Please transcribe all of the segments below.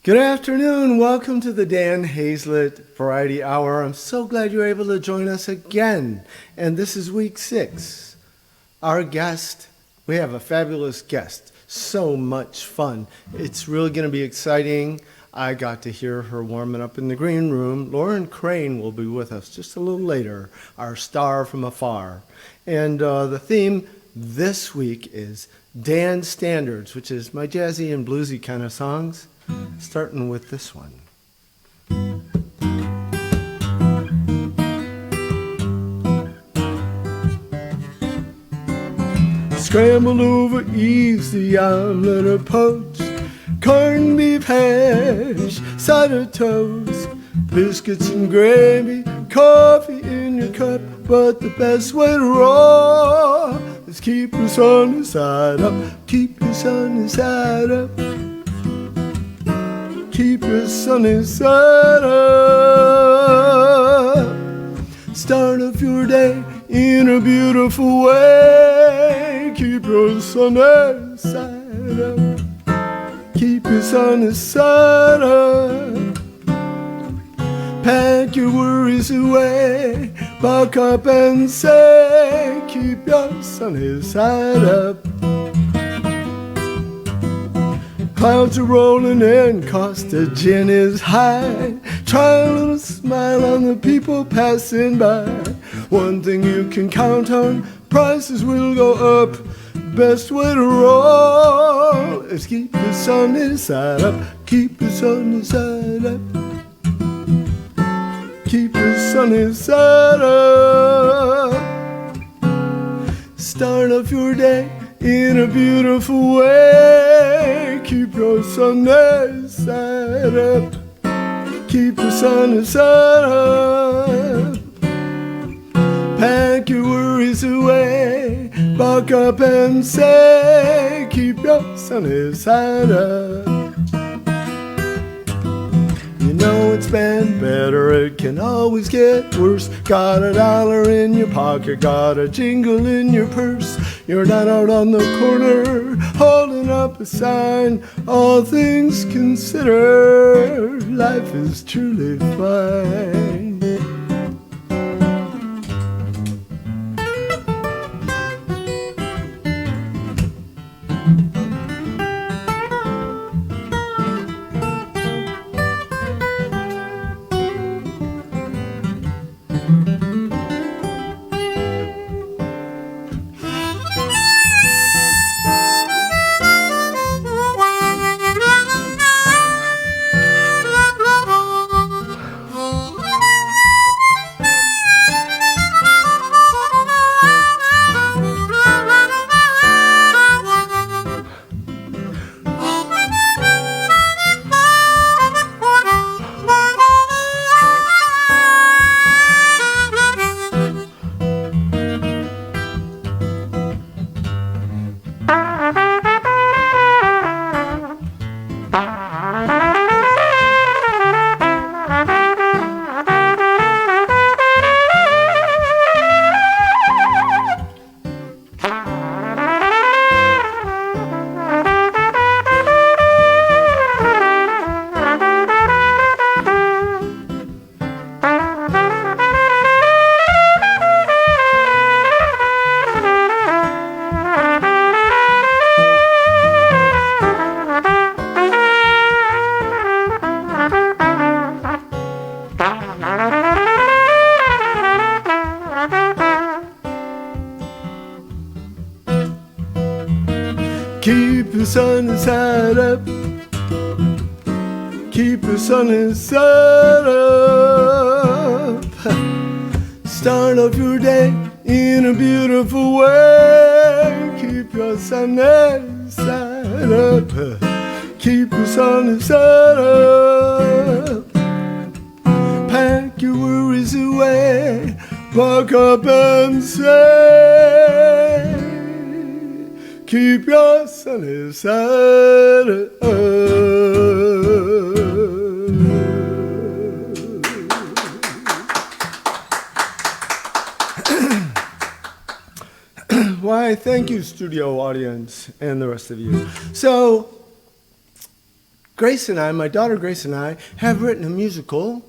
Good afternoon. Welcome to the Dan Hazlett Variety Hour. I'm so glad you're able to join us again. And this is week 6. Our guest, we have a fabulous guest. So much fun. It's really going to be exciting. I got to hear her warming up in the green room. Lauren Crane will be with us just a little later, our star from afar. And the theme this week is Dan Standards, which is my jazzy and bluesy kind of songs. Starting with this one. Scrambled over easy omelet or poached, corned beef hash, cider toast, biscuits and gravy, coffee in your cup. But the best way to roll is keep your sunny side up, keep your sunny side up. Keep your sunny side up. Start off your day in a beautiful way. Keep your sunny side up. Keep your sunny side up. Pack your worries away. Buck up and say, keep your sunny side up. Clouds are rolling in, cost of gin is high. Try a little smile on the people passing by. One thing you can count on, prices will go up. Best way to roll is keep your sunny side up. Keep your sunny side up. Keep your sunny side up. Start off your day in a beautiful way. Keep your sunny side up. Keep your sunny side up. Pack your worries away. Buck up and say, keep your sunny side up. You know it's been better, it can always get worse. Got a dollar in your pocket, got a jingle in your purse. You're not out on the corner, holding up a sign. All things considered, life is truly fine. Keep your sunny side up. Keep your sunny side up. Start off your day in a beautiful way. Keep your sunny side up. Keep your sunny side up. Pack your worries away. Buck up and say, keep your sunny side up. Why, thank you, studio audience, and the rest of you. So, Grace and I, my daughter Grace and I, have written a musical.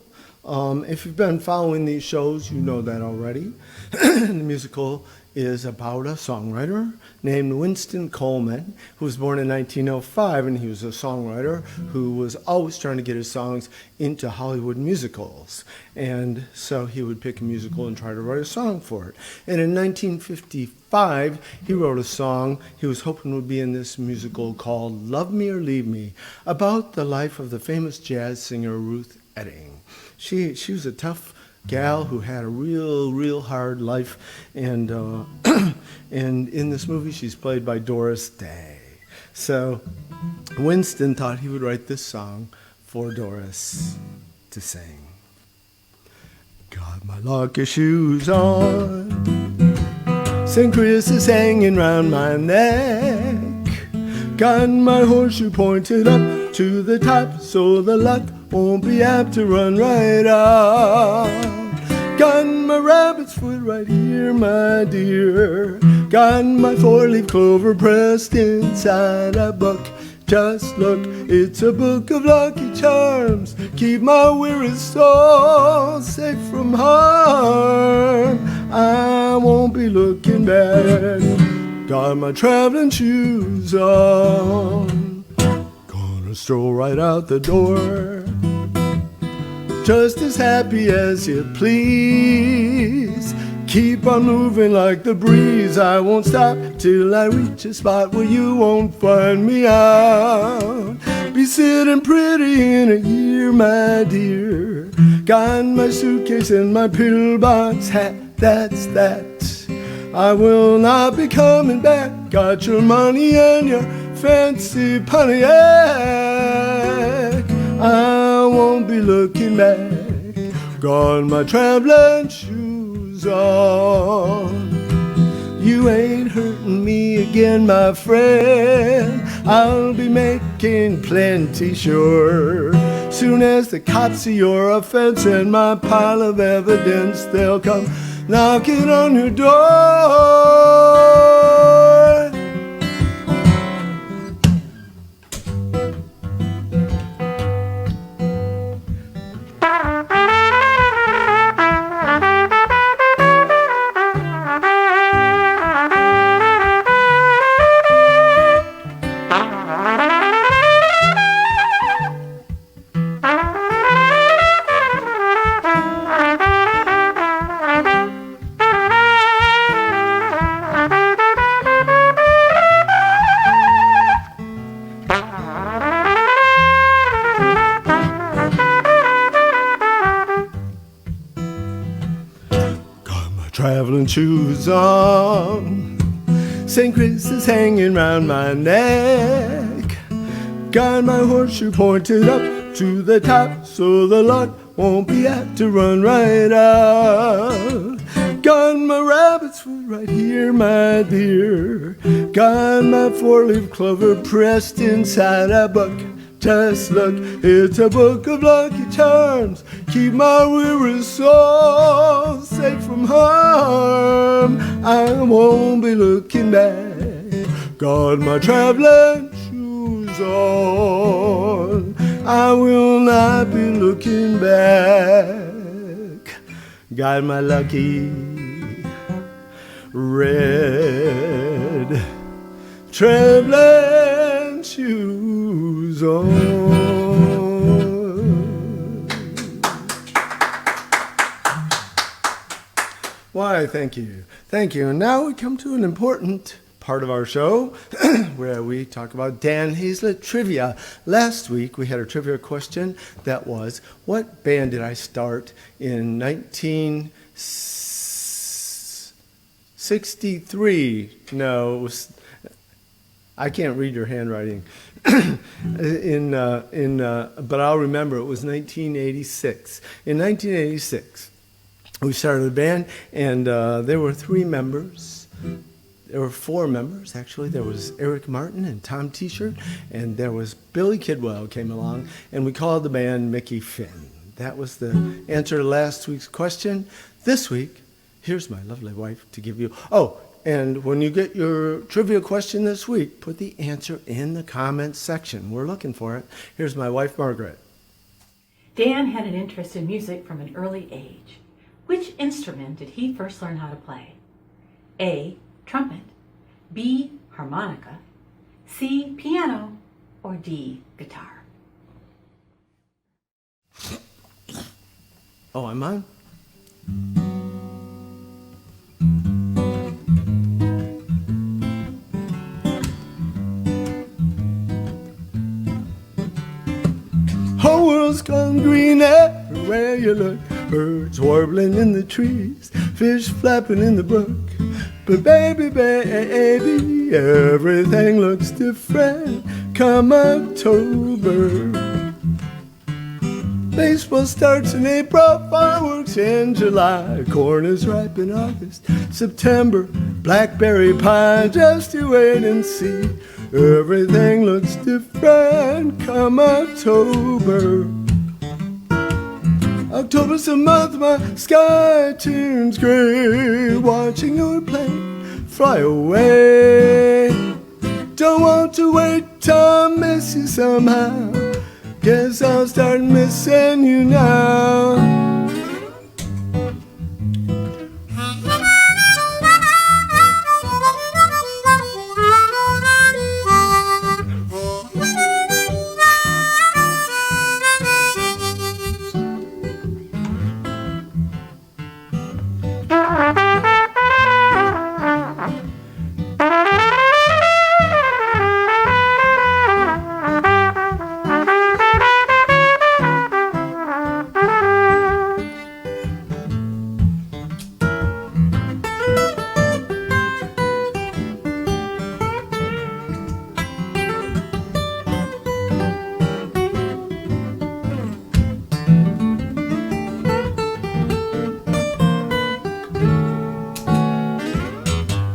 If you've been following these shows, you know that already. The musical is about a songwriter named Winston Coleman, who was born in 1905, and he was a songwriter who was always trying to get his songs into Hollywood musicals. And so he would pick a musical and try to write a song for it. And in 1955, he wrote a song he was hoping would be in this musical called Love Me or Leave Me, about the life of the famous jazz singer Ruth Etting. She was a tough gal who had a real hard life, and and in this movie she's played by Doris Day. So Winston thought he would write this song for Doris to sing. Got my lucky shoes on, St. Chris is hanging round my neck, got my horseshoe pointed up to the top so the luck won't be apt to run right out. Got my rabbit's foot right here, my dear. Got my four-leaf clover pressed inside a book. Just look, it's a book of lucky charms. Keep my weary soul safe from harm. I won't be looking back. Got my traveling shoes on. Gonna stroll right out the door, just as happy as you please. Keep on moving like the breeze. I won't stop till I reach a spot where you won't find me out. Be sitting pretty in a year, my dear. Got my suitcase and my pillbox hat, that's that. I will not be coming back. Got your money and your fancy Pontiac. I won't be looking back. Got my traveling shoes on. You ain't hurting me again, my friend. I'll be making plenty sure. Soon as the cops see your offense and my pile of evidence, they'll come knocking on your door. Traveling shoes on, St. Chris is hanging round my neck. Got my horseshoe pointed up to the top so the luck won't be apt to run right out. Got my rabbit's foot right here, my dear. Got my four-leaf clover pressed inside a book. Just look, it's a book of lucky charms. Keep my weary soul safe from harm. I won't be looking back. Got my traveling shoes on. I will not be looking back. Got my lucky red traveling shoes on. Why, thank you. Thank you. And now we come to an important part of our show where we talk about Dan Hazlett trivia. Last week we had a trivia question that was, what band did I start in 1963? No, it was, I can't read your handwriting. But I'll remember it was 1986. In 1986, we started a band, and there were three members. There were four members, actually. There was Eric Martin and Tom T-Shirt, and there was Billy Kidwell came along, and we called the band Mickey Finn. That was the answer to last week's question. This week, here's my lovely wife to give you. Oh, And when you get your trivia question this week, put the answer in the comments section. We're looking for it. Here's my wife, Margaret. Dan had an interest in music from an early age. Which instrument did he first learn how to play? A, trumpet, B, harmonica, C, piano, or D, guitar? Oh, I'm on? Whole world's gone green everywhere you look. Birds warbling in the trees, fish flapping in the brook. But baby, baby, everything looks different come October. Baseball starts in April, fireworks in July. Corn is ripe in August, September, blackberry pie. Just you wait and see. Everything looks different come October. October's the month my sky turns gray. Watching your plane fly away. Don't want to wait to miss you somehow. Guess I'll start missing you now.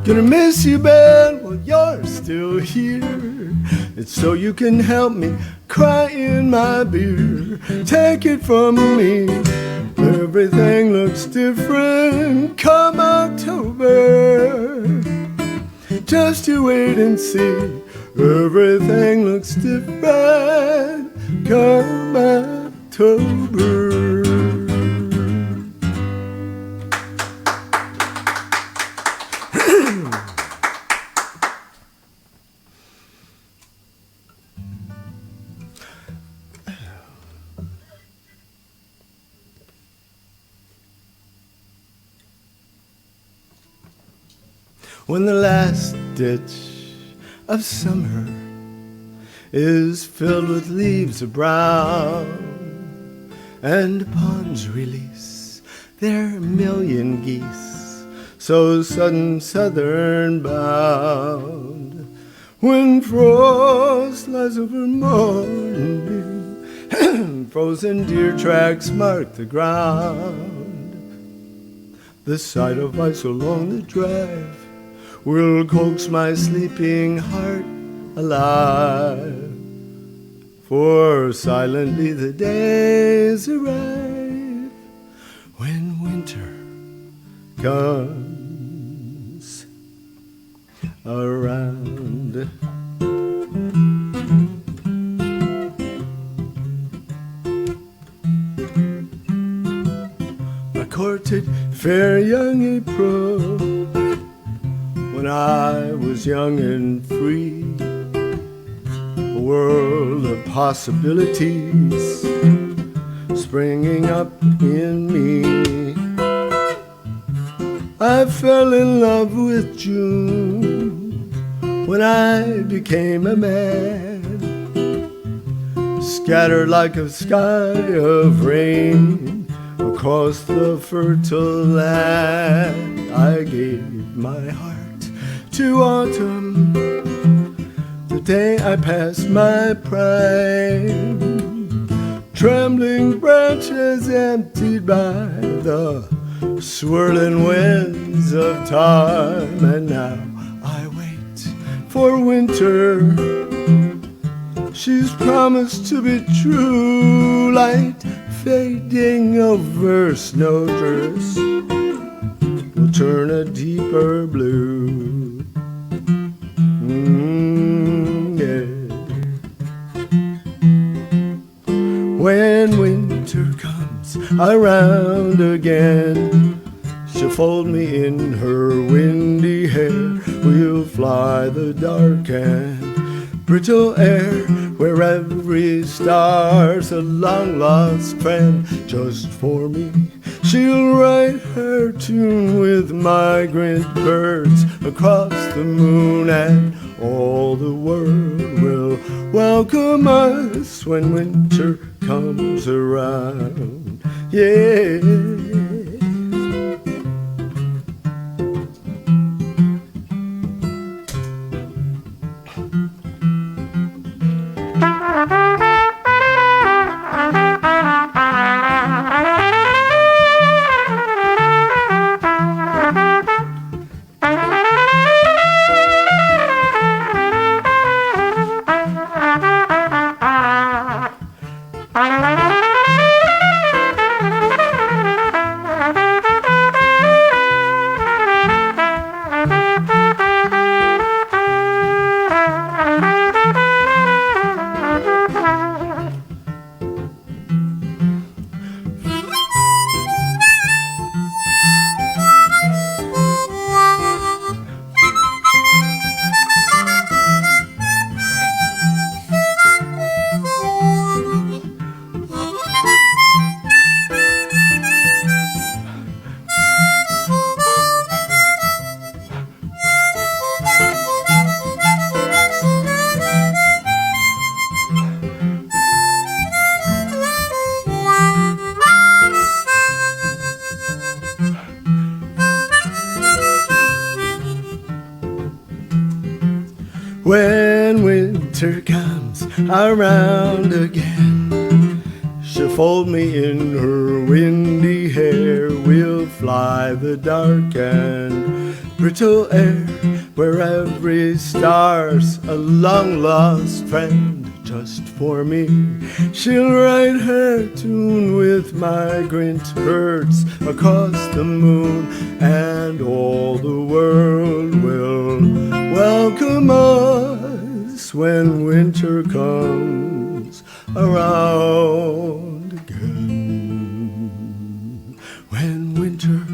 Gonna miss you bad while you're still here. It's so you can help me cry in my beer. Take it from me, everything looks different come October. Just you wait and see. Everything looks different come October. When the last ditch of summer is filled with leaves of brown, and ponds release their million geese, so sudden southern bound. When frost lies over morning, frozen deer tracks mark the ground. The sight of ice along the drive will coax my sleeping heart alive. For silently the days arrive when winter comes around. I courted fair young April when I was young and free, a world of possibilities springing up in me. I fell in love with June when I became a man, scattered like a sky of rain across the fertile land. I gave my heart to autumn, the day I passed my prime. Trembling branches emptied by the swirling winds of time. And now I wait for winter. She's promised to be true, light fading over snowdrifts will turn a deeper blue. around again. She'll fold me in her windy hair. We'll fly the dark and brittle air, where every star's a long-lost friend. Just for me, she'll write her tune with migrant birds across the moon, and all the world will welcome us when winter comes around. Yeah. When winter comes around again, she'll fold me in her windy hair. We'll fly the dark and brittle air, where every star's a long-lost friend. Just for me, she'll write her tune with migrant birds across the moon, and all the world will welcome us when winter comes around again. When winter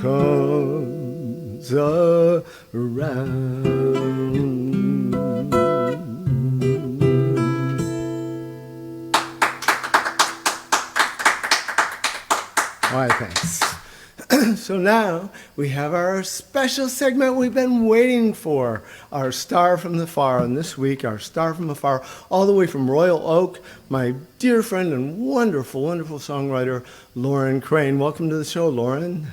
comes around. Why, thanks. So now we have our special segment we've been waiting for, our Star from the Far. And this week, our Star from Afar, all the way from Royal Oak, my dear friend and wonderful, wonderful songwriter, Lauren Crane. Welcome to the show, Lauren.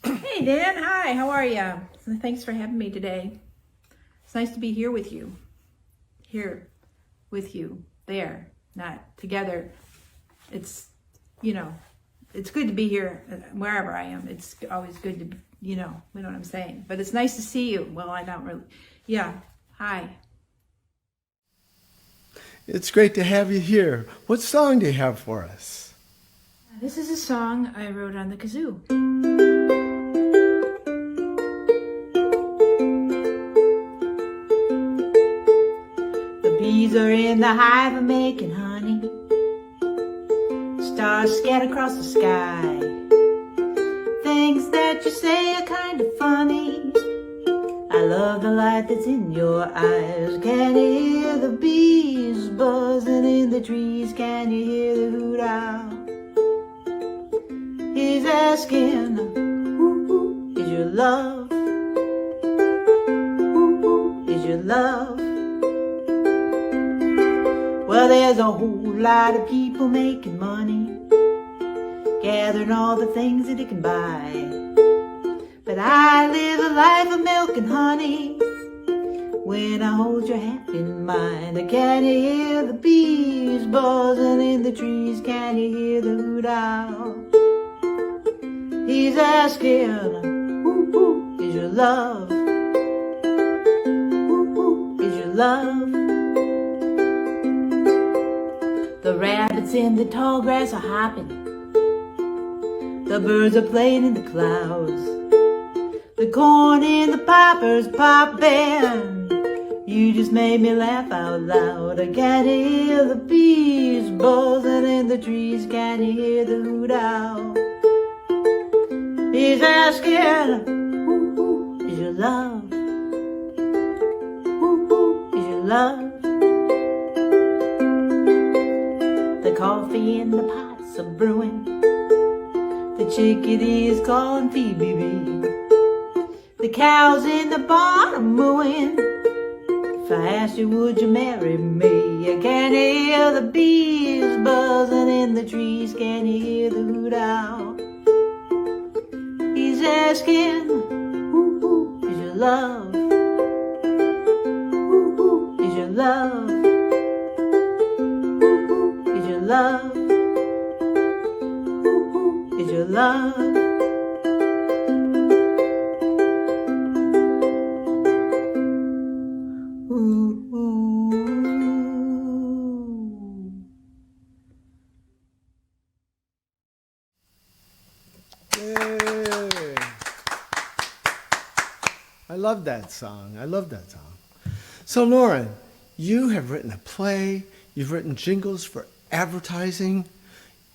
Hey, Dan. Hi. How are you? Thanks for having me today. It's nice to be here with you. Here with you. There. Not together. It's, it's good to be here wherever I am. It's always good to, you know what I'm saying. But it's nice to see you. Well, I don't really. Yeah. Hi. It's great to have you here. What song do you have for us? This is a song I wrote on the kazoo. The bees are in the hive and making honey. Stars scattered across the sky. Things that you say are kind of funny. I love the light that's in your eyes. Can you hear the bees buzzing in the trees? Can you hear the hoot owl? He's asking, who is your love? Who is your love? Well, there's a whole lot of people making money, gathering all the things that they can buy. But I live a life of milk and honey when I hold your hand in mine. Can you hear the bees buzzing in the trees? Can you hear the hoot owl? He's asking, who is your love? Who is your love? The rabbits in the tall grass are hopping. The birds are playing in the clouds. The corn in the poppers popping. You just made me laugh out loud. I can't hear the bees buzzing in the trees. Can you hear the hoot owl? He's asking, who is your love? Who is your love? The coffee in the pots are brewing. The chickadee is calling Phoebe bee. The cows in the barn are mooing. If I asked you, would you marry me? I can hear the bees buzzing in the trees. Can you hear the hoot owl? He's asking, who is your love? Who is your love? Who is your love? Who is your love? Yay. I love that song. I love that song. So, Lauren, you have written a play, you've written jingles for advertising,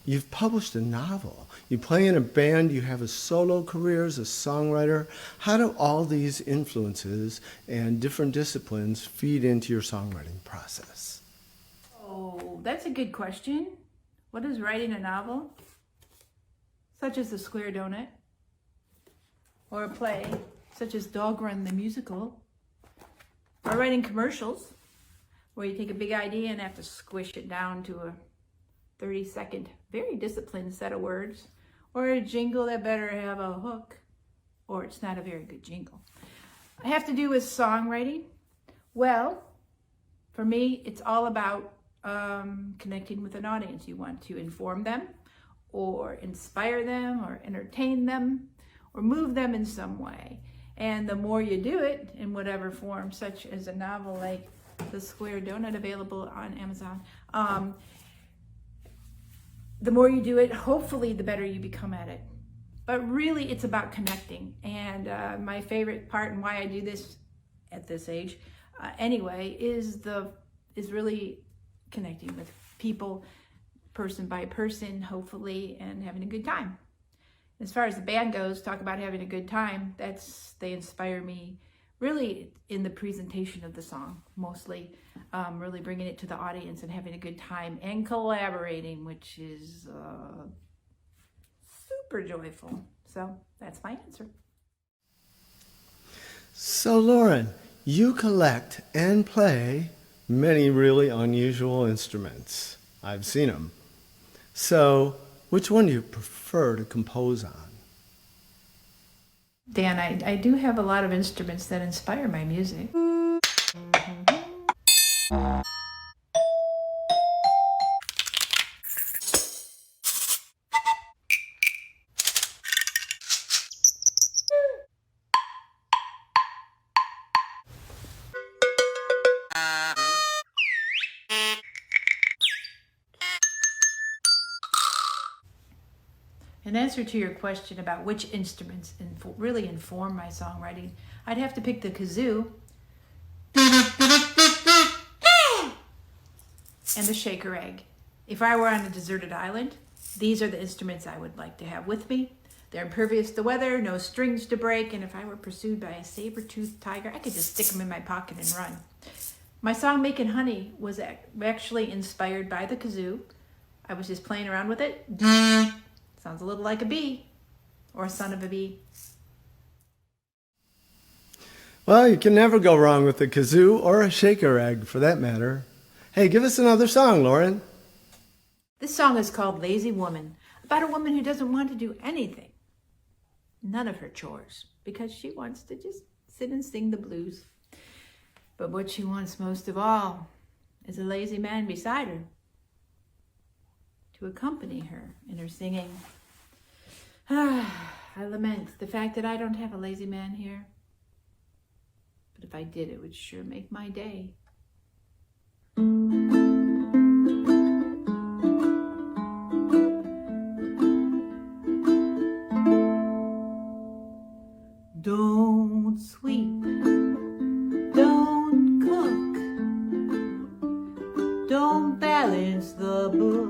you've published a novel, you play in a band, you have a solo career as a songwriter. How do all these influences and different disciplines feed into your songwriting process? Oh, that's a good question. What is writing a novel? Such as The Square Donut, or a play, such as Dog Run the Musical, or writing commercials, where you take a big idea and have to squish it down to a 30-second, very disciplined set of words, or a jingle that better have a hook, or it's not a very good jingle. I have to do with songwriting. Well, for me, it's all about connecting with an audience. You want to inform them, or inspire them, or entertain them, or move them in some way. And the more you do it in whatever form, such as a novel like The Square Donut, available on Amazon, the more you do it, hopefully the better you become at it. But really, it's about connecting. And my favorite part, and why I do this at this age anyway, is really connecting with people, person by person, hopefully, and having a good time. As far as the band goes, talk about having a good time. They inspire me really in the presentation of the song, mostly really bringing it to the audience and having a good time and collaborating, which is super joyful. So that's my answer. So, Lauren, you collect and play many really unusual instruments. I've seen them. So, which one do you prefer to compose on? Dan, I do have a lot of instruments that inspire my music. In answer to your question about which instruments really inform my songwriting, I'd have to pick the kazoo and the shaker egg. If I were on a deserted island, these are the instruments I would like to have with me. They're impervious to weather, no strings to break, and if I were pursued by a saber-toothed tiger, I could just stick them in my pocket and run. My song Makin' Honey was actually inspired by the kazoo. I was just playing around with it. Sounds a little like a bee, or a son of a bee. Well, you can never go wrong with a kazoo or a shaker egg, for that matter. Hey, give us another song, Lauren. This song is called Lazy Woman, about a woman who doesn't want to do anything, none of her chores, because she wants to just sit and sing the blues. But what she wants most of all is a lazy man beside her to accompany her in her singing. I lament the fact that I don't have a lazy man here. But if I did, it would sure make my day. Don't sweep, don't cook, don't balance the book.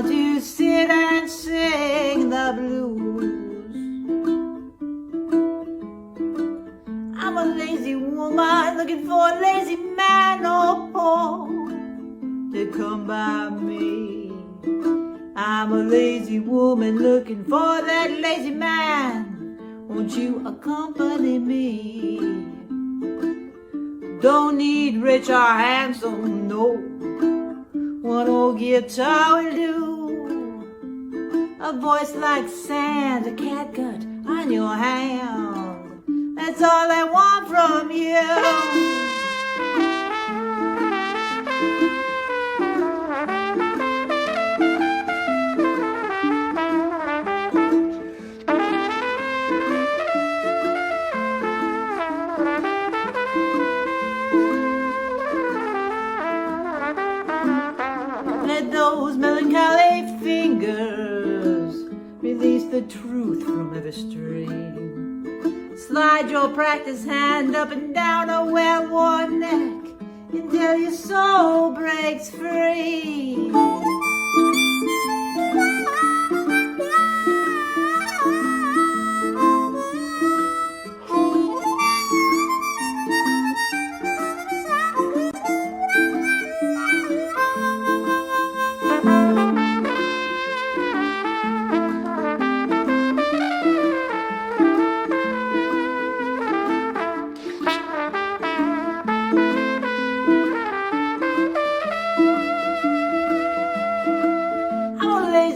want to sit and sing the blues. I'm a lazy woman looking for a lazy man, oh, to come by me. I'm a lazy woman looking for that lazy man. Won't you accompany me? Don't need rich or handsome, no. One old guitar will do. A voice like sand, a catgut on your hand. That's all I want from you. Let those melancholy fingers release the truth from every string. Slide your practice hand up and down a well-worn neck until your soul breaks free.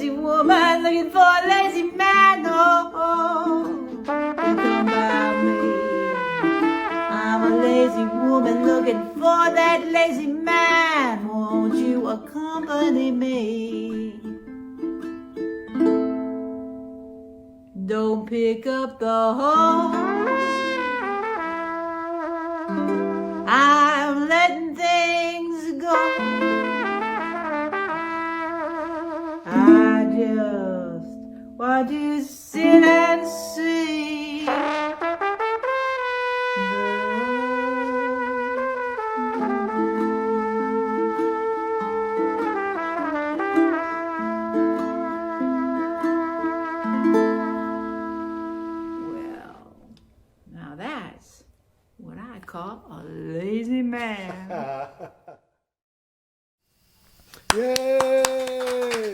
Woman looking for a lazy man, oh, to come by me. I'm a lazy woman looking for that lazy man. Won't you accompany me? Don't pick up the horn. I'm letting things go. I just want to sit and see. Well, now that's what I call a lazy man. Yay!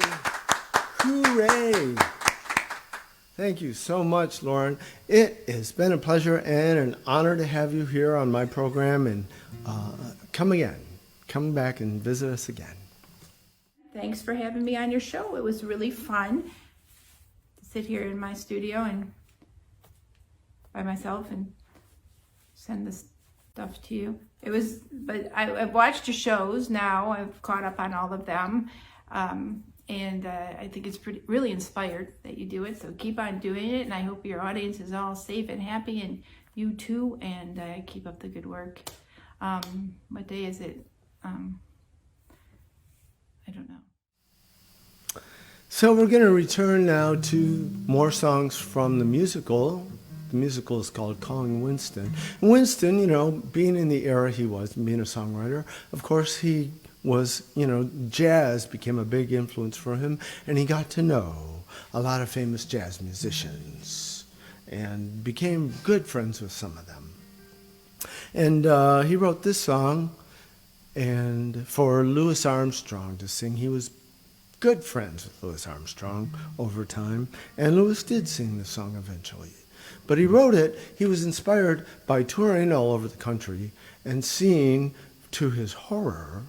Hooray! Thank you so much, Lauren. It has been a pleasure and an honor to have you here on my program, and come again. Come back and visit us again. Thanks for having me on your show. It was really fun to sit here in my studio and by myself and send this stuff to you. It was, but I've watched your shows now. I've caught up on all of them. And I think it's really inspired that you do it. So keep on doing it. And I hope your audience is all safe and happy, and you too. And keep up the good work. What day is it? I don't know. So we're going to return now to more songs from the musical. The musical is called Calling Winston. Winston, you know, being in the era he was, being a songwriter, of course he was, you know, jazz became a big influence for him, and he got to know a lot of famous jazz musicians and became good friends with some of them. And he wrote this song and for Louis Armstrong to sing. He was good friends with Louis Armstrong over time, and Louis did sing the song eventually. But he wrote it, he was inspired by touring all over the country and seeing, to his horror,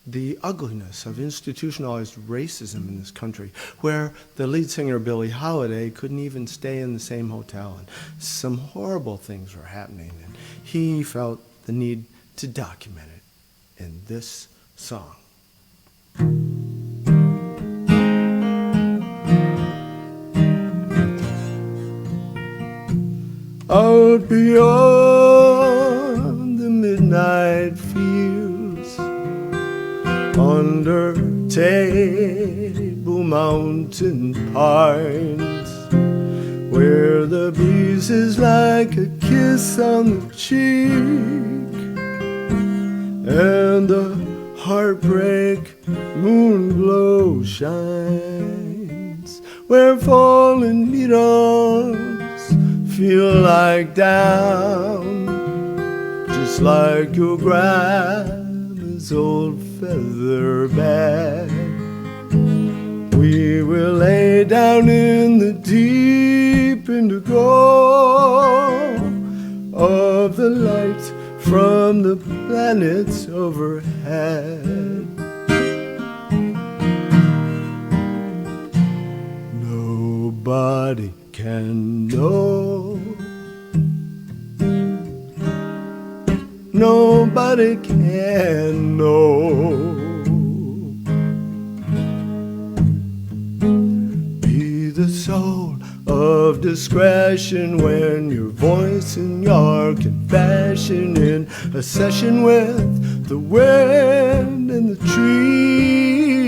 the ugliness of institutionalized racism in this country, where the lead singer, Billie Holiday, couldn't even stay in the same hotel, and some horrible things were happening, and he felt the need to document it in this song. Out beyond the midnight fields, under Table Mountain pines, where the breeze is like a kiss on the cheek, and the heartbreak moon glow shines, where fallen needles feel like down, just like your grandma's old feather bed. We will lay down in the deep indigo of the light from the planets overhead. Nobody can know. Nobody can know. Be the soul of discretion when your voice and your confession in a session with the wind and the trees.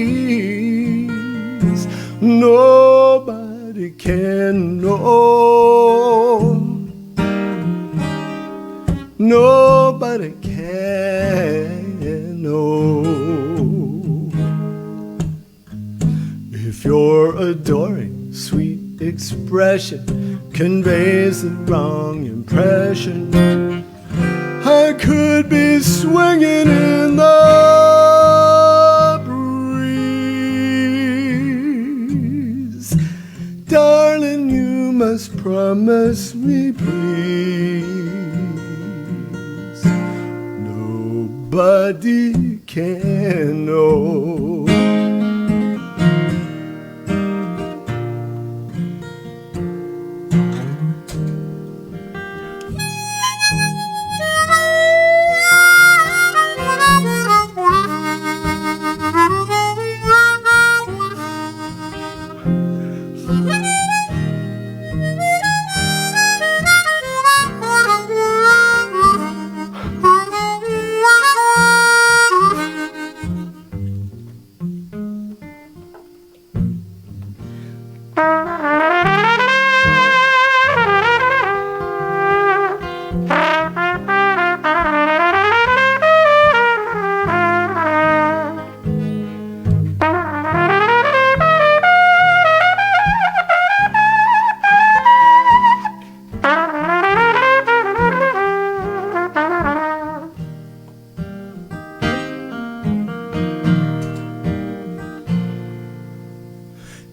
Nobody can know. Nobody can know. If your adoring sweet expression conveys the wrong impression, I could be swinging in the breeze. Darling, you must promise me, please. Nobody can know.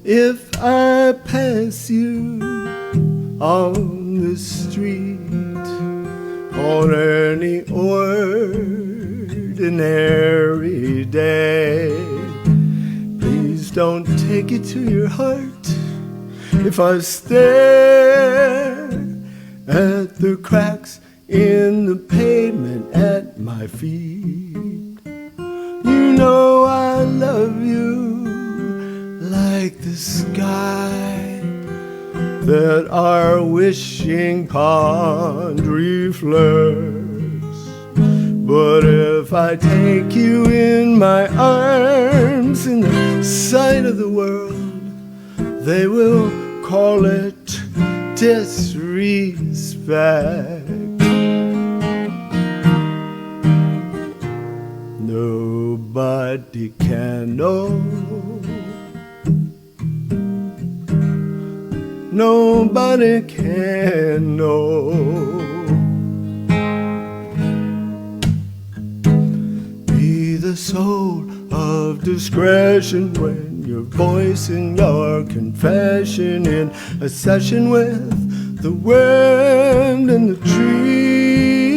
If I pass you on the street on any ordinary day, please don't take it to your heart if I stare at the cracks in the pavement at my feet. You know I love you like the sky that our wishing pond reflects. But if I take you in my arms in the sight of the world, they will call it disrespect. Nobody can know. Nobody can know. Be the soul of discretion when your voice and your confession in a session with the wind and the trees.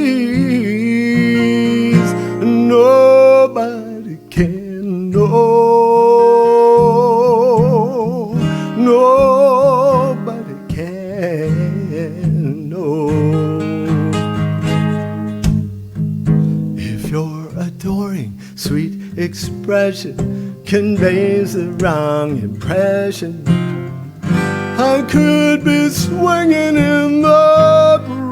Nobody can know. Nobody can know. If your adoring sweet expression conveys the wrong impression, I could be swinging in the breeze.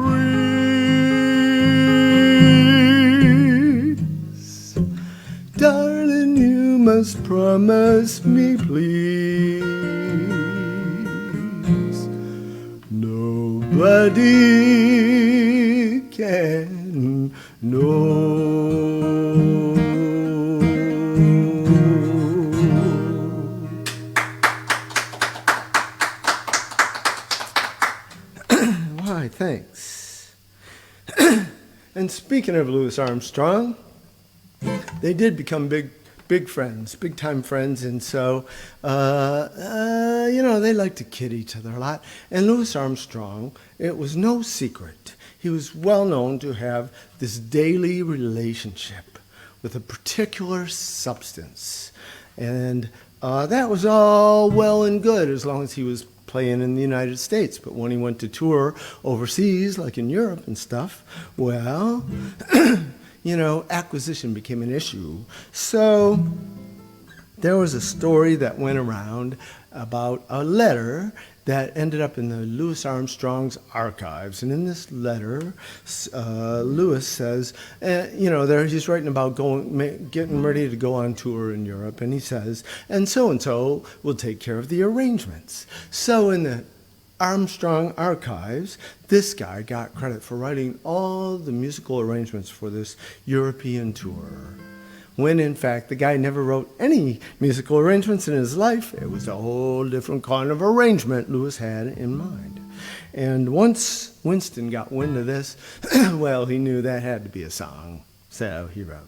Darling, you must promise me, please. Nobody can know. right, thanks. And speaking of Louis Armstrong, they did become big friends, big time friends, and so they like to kid each other a lot. And Louis Armstrong, it was no secret, he was well known to have this daily relationship with a particular substance, and that was all well and good as long as he was playing in the United States. But when he went to tour overseas, like in Europe and stuff, well, acquisition became an issue. So there was a story that went around about a letter that ended up in the Louis Armstrong's archives. And in this letter, Louis says, there he's writing about getting ready to go on tour in Europe. And he says, and so will take care of the arrangements. So in the Armstrong archives, this guy got credit for writing all the musical arrangements for this European tour, when in fact the guy never wrote any musical arrangements in his life. It was a whole different kind of arrangement Louis had in mind. And once Winston got wind of this, well, he knew that had to be a song, so he wrote.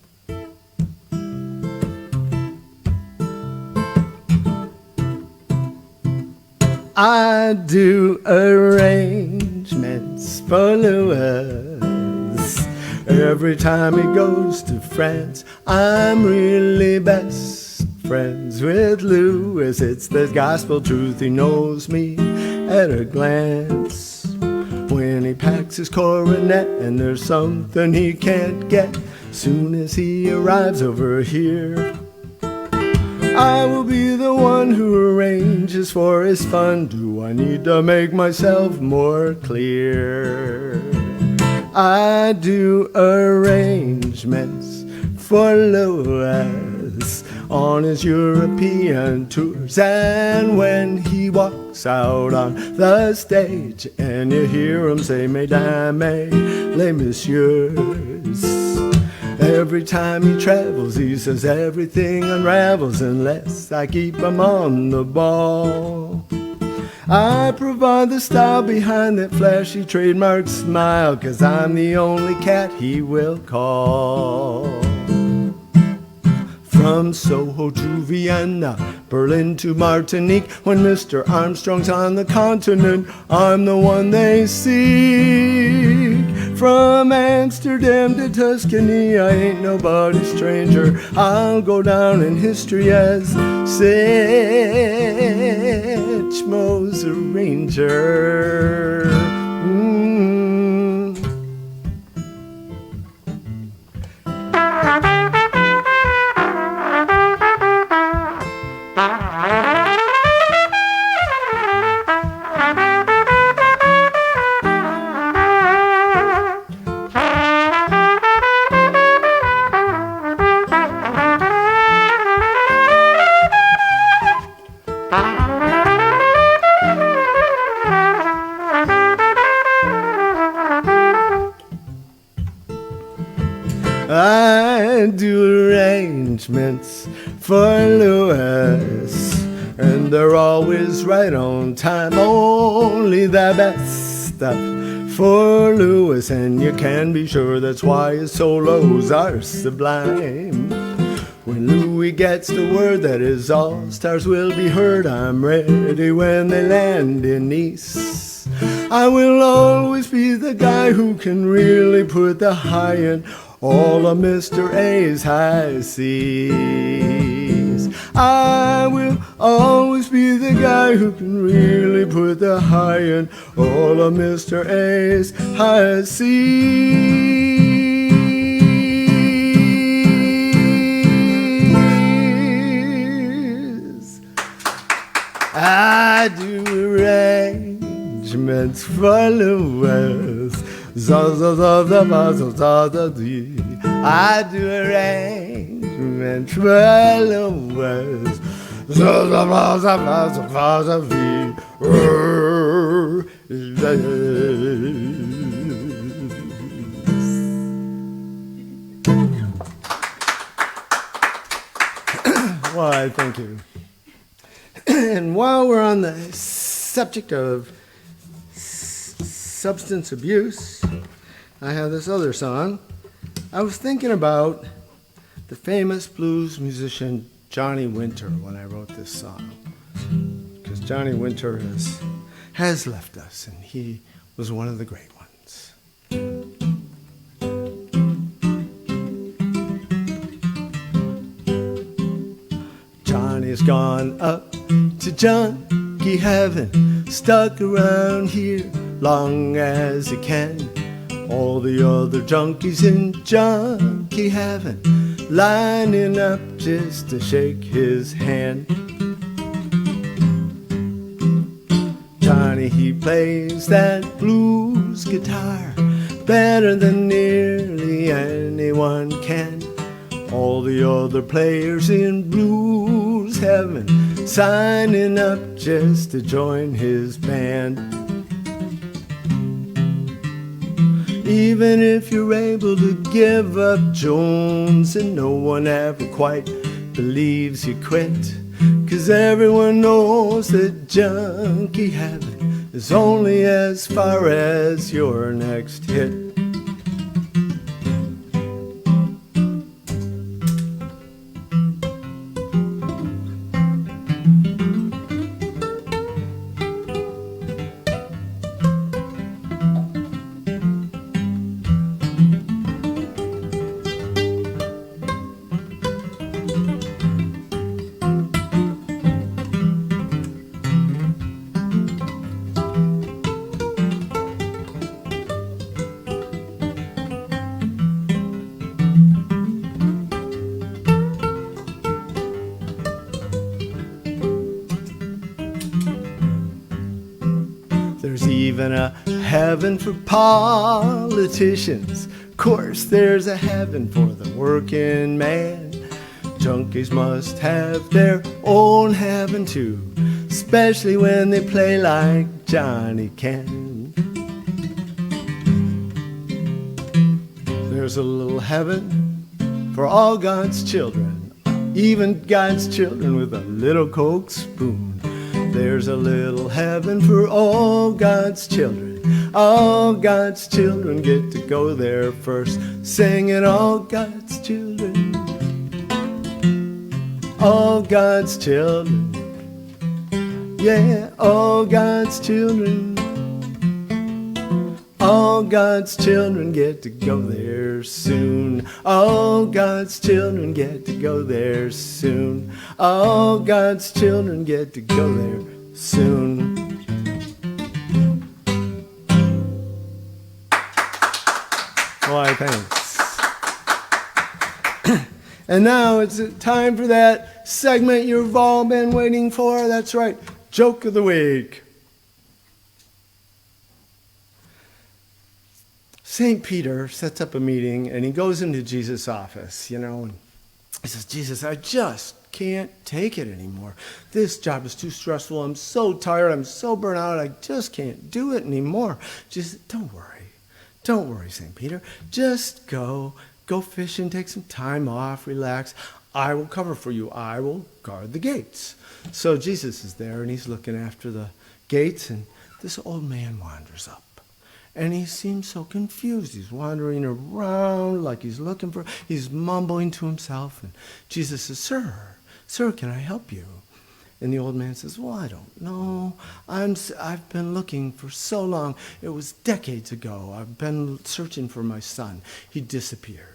I do arrangements for Louis. Every time he goes to France, I'm really best friends with Louis. It's the gospel truth, he knows me at a glance. When he packs his coronet and there's something he can't get, soon as he arrives over here, I will be the one who arranges for his fun. Do I need to make myself more clear? I do arrangements for Louis on his European tours, and when he walks out on the stage and you hear him say, Mesdames et les Messieurs, every time he travels, he says everything unravels unless I keep him on the ball. I provide the style behind that flashy trademark smile, 'cause I'm the only cat he will call. From Soho to Vienna, Berlin to Martinique, when Mr. Armstrong's on the continent, I'm the one they seek. From Amsterdam to Tuscany, I ain't nobody's stranger. I'll go down in history as Satchmo's arranger. I do arrangements for Louis, and they're always right on time. Only the best stuff for Louis, and you can be sure that's why his solos are sublime. When Louis gets the word that his all-stars will be heard, I'm ready when they land in Nice. I will always be the guy who can really put the high in all of Mr. A's high C's. I will always be the guy who can really put the high in all of Mr. A's high C's. I do arrangements for Louis. I do arrangements for Louis. Why, thank you. And while we're on the subject of substance abuse, I have this other song. I was thinking about the famous blues musician Johnny Winter when I wrote this song, because Johnny Winter has left us, and he was one of the great ones. Johnny's gone up to junkie heaven, stuck around here long as he can. All the other junkies in junkie heaven lining up just to shake his hand. Johnny, he plays that blues guitar better than nearly anyone can. All the other players in blues heaven signing up just to join his band. Even if you're able to give up Jones, and no one ever quite believes you quit, 'cause everyone knows that junkie heaven is only as far as your next hit. There's even a heaven for politicians. Of course, there's a heaven for the working man. Junkies must have their own heaven too, especially when they play like Johnny can. There's a little heaven for all God's children, even God's children with a little Coke spoon. There's a little heaven for all God's children. All God's children get to go there first, singing all God's children. All God's children. Yeah, all God's children. All God's children get to go there soon. All God's children get to go there soon. All God's children get to go there soon. Why, thanks. And now it's time for that segment you've all been waiting for. That's right, Joke of the Week. St. Peter sets up a meeting, and he goes into Jesus' office, and he says, Jesus, I just can't take it anymore. This job is too stressful. I'm so tired. I'm so burnt out. I just can't do it anymore. Just don't worry. Don't worry, St. Peter. Just go fishing, take some time off, relax. I will cover for you. I will guard the gates. So Jesus is there, and he's looking after the gates, and this old man wanders up. And he seems so confused. He's wandering around like he's mumbling to himself. And Jesus says, Sir, can I help you? And the old man says, well, I don't know. I've been looking for so long. It was decades ago. I've been searching for my son. He disappeared.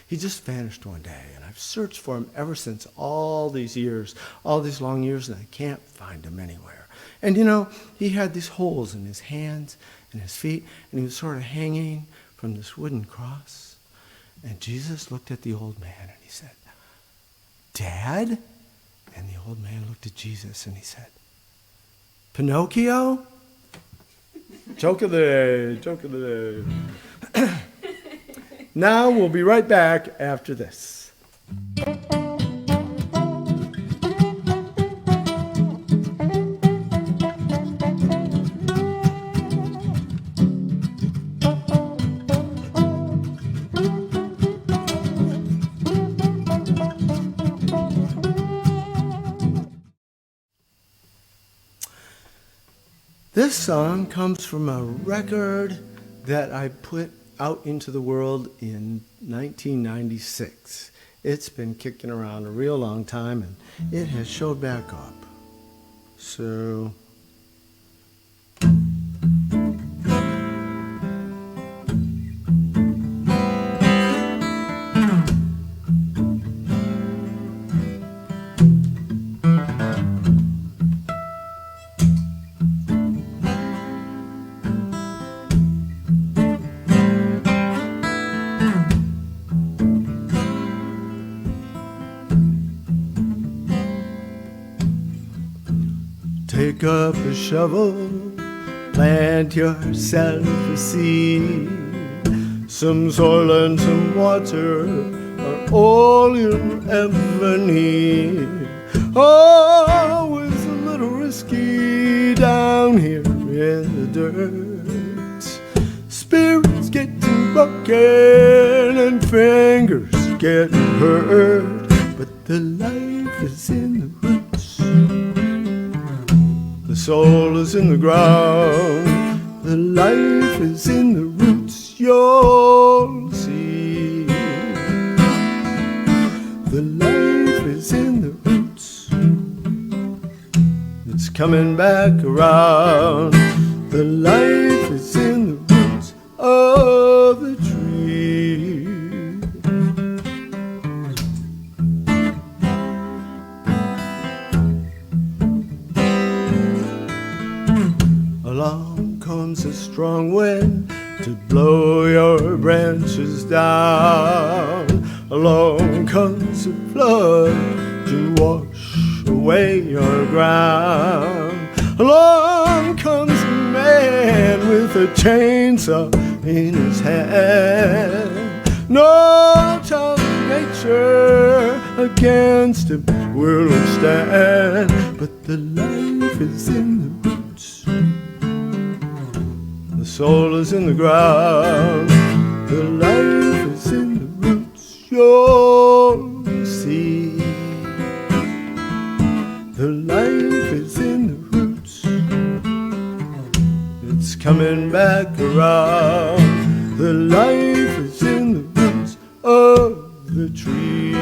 He just vanished one day. And I've searched for him ever since, all these years, all these long years, and I can't find him anywhere. And he had these holes in his hands and his feet, and he was sort of hanging from this wooden cross. And Jesus looked at the old man, and he said, Dad? And the old man looked at Jesus, and he said, Pinocchio? Joke of the day. Now we'll be right back after this. This song comes from a record that I put out into the world in 1996. It's been kicking around a real long time and it has showed back up. So take up a shovel, plant yourself a seed. Some soil and some water are all you'll ever need. Always a little risky down here in the dirt. Spirits getting broken and fingers getting hurt, but the life is in the roots. The soul is in the ground, the life is in the roots, you'll see. The life is in the roots, it's coming back around. The life is in the roots of the tree. Along comes a strong wind to blow your branches down. Along comes a flood to wash away your ground. Along comes a man with a chainsaw in his hand. No child of nature against him will stand, but the life is in the roots. The soul is in the ground, the life is in the roots, you'll see. The life is in the roots, it's coming back around. The life is in the roots of the tree.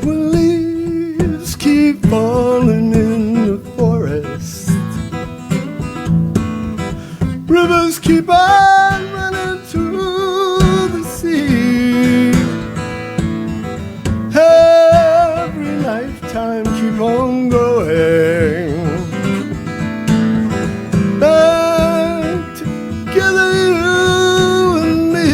When leaves keep falling in the forest, rivers keep on running to the sea. Every lifetime keep on going. Back together, you and me.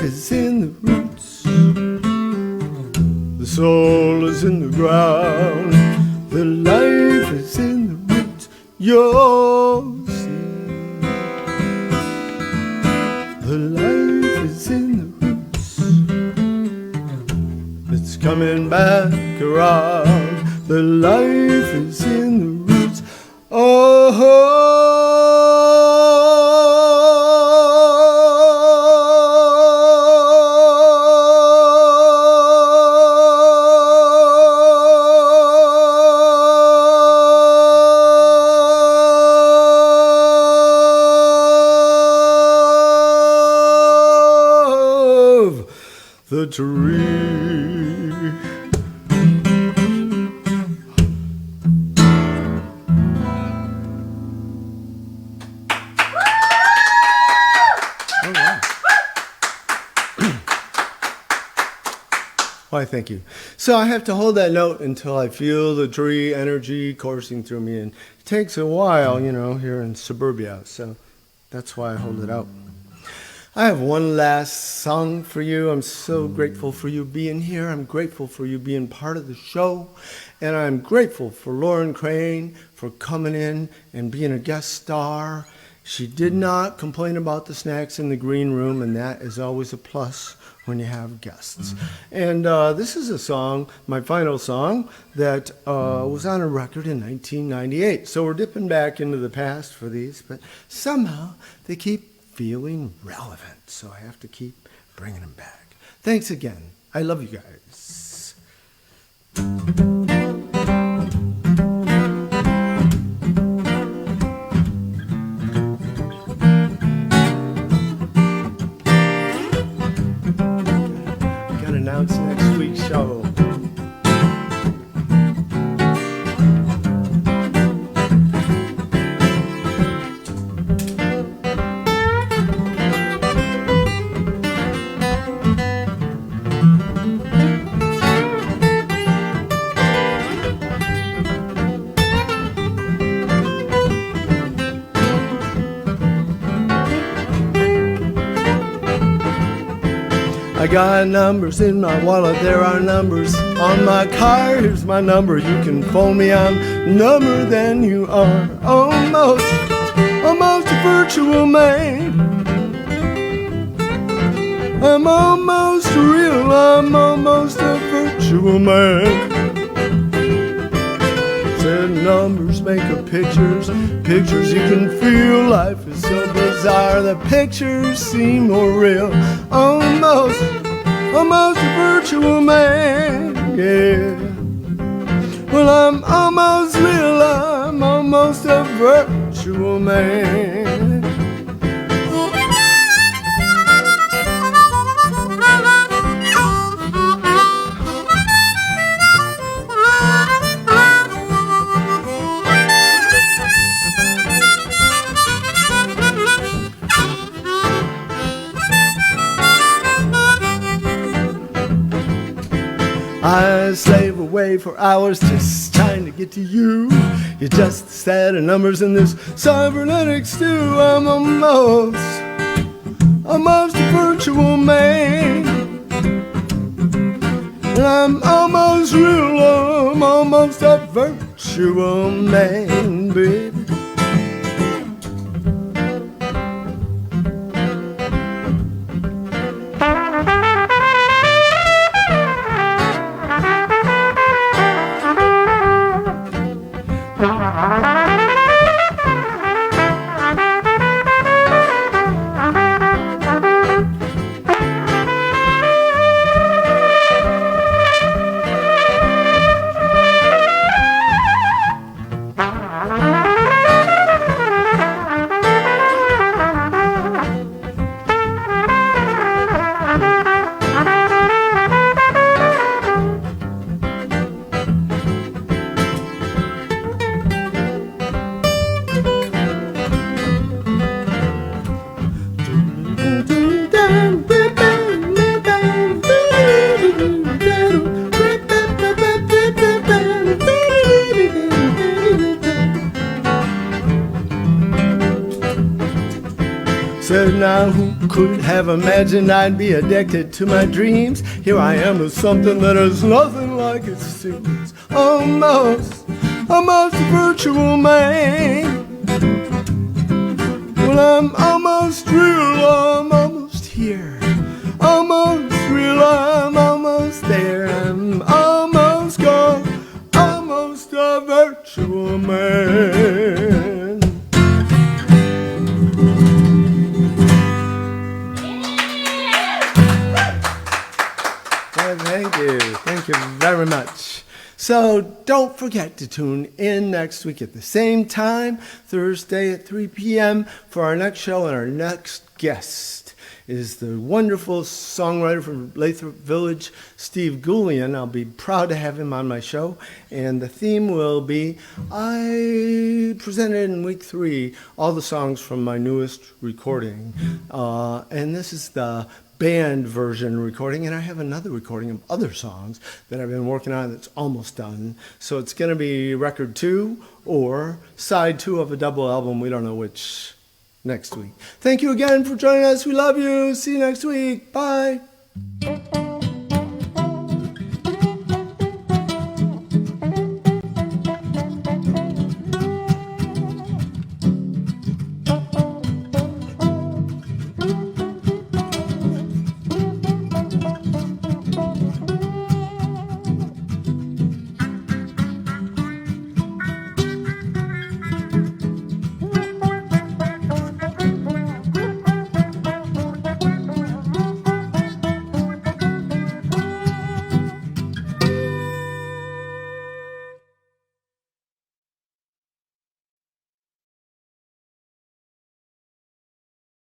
Is in the roots, the soul is in the ground, the life is in the roots, you'll see. The life is in the roots, it's coming back around. The life is in the roots. Oh. Why, thank you. So I have to hold that note until I feel the tree energy coursing through me. And it takes a while, you know, here in suburbia. So that's why I hold it out. I have one last song for you. I'm so grateful for you being here. I'm grateful for you being part of the show. And I'm grateful for Lauren Crane for coming in and being a guest star. She did not complain about the snacks in the green room, and that is always a plus when you have guests. And this is a song, my final song, that was on a record in 1998. So we're dipping back into the past for these, but somehow they keep feeling relevant. So I have to keep bringing them back. Thanks again. I love you guys. Announce next week's show. I got numbers in my wallet, there are numbers on my car. Here's my number, you can phone me, I'm number than you are. Almost a virtual man. I'm almost real, I'm almost a virtual man. Said numbers make a pictures you can feel. Life is so bizarre, the pictures seem more real. Almost a virtual man, yeah. Well, I'm almost real, I'm almost a virtual man. I slave away for hours just trying to get to you. You're just a set of numbers in this cybernetic stew. I'm almost a virtual man. And I'm almost real, I'm almost a virtual man, baby. Said now who could have imagined I'd be addicted to my dreams? Here I am with something that is nothing like it seems. Almost a virtual man. Well, I'm almost real, I'm almost here. Almost real, I'm almost there. I'm almost gone, almost a virtual man. Thank you very much. So don't forget to tune in next week at the same time, Thursday at 3 p.m. for our next show and our next guest. is the wonderful songwriter from Lathrop Village, Steve Goulian. I'll be proud to have him on my show. And the theme will be, I presented in week 3 all the songs from my newest recording. And this is the band version recording, and I have another recording of other songs that I've been working on that's almost done. So it's going to be record 2 or side 2 of a double album. We don't know which next week. Thank you again for joining us. We love you. See you next week. Bye.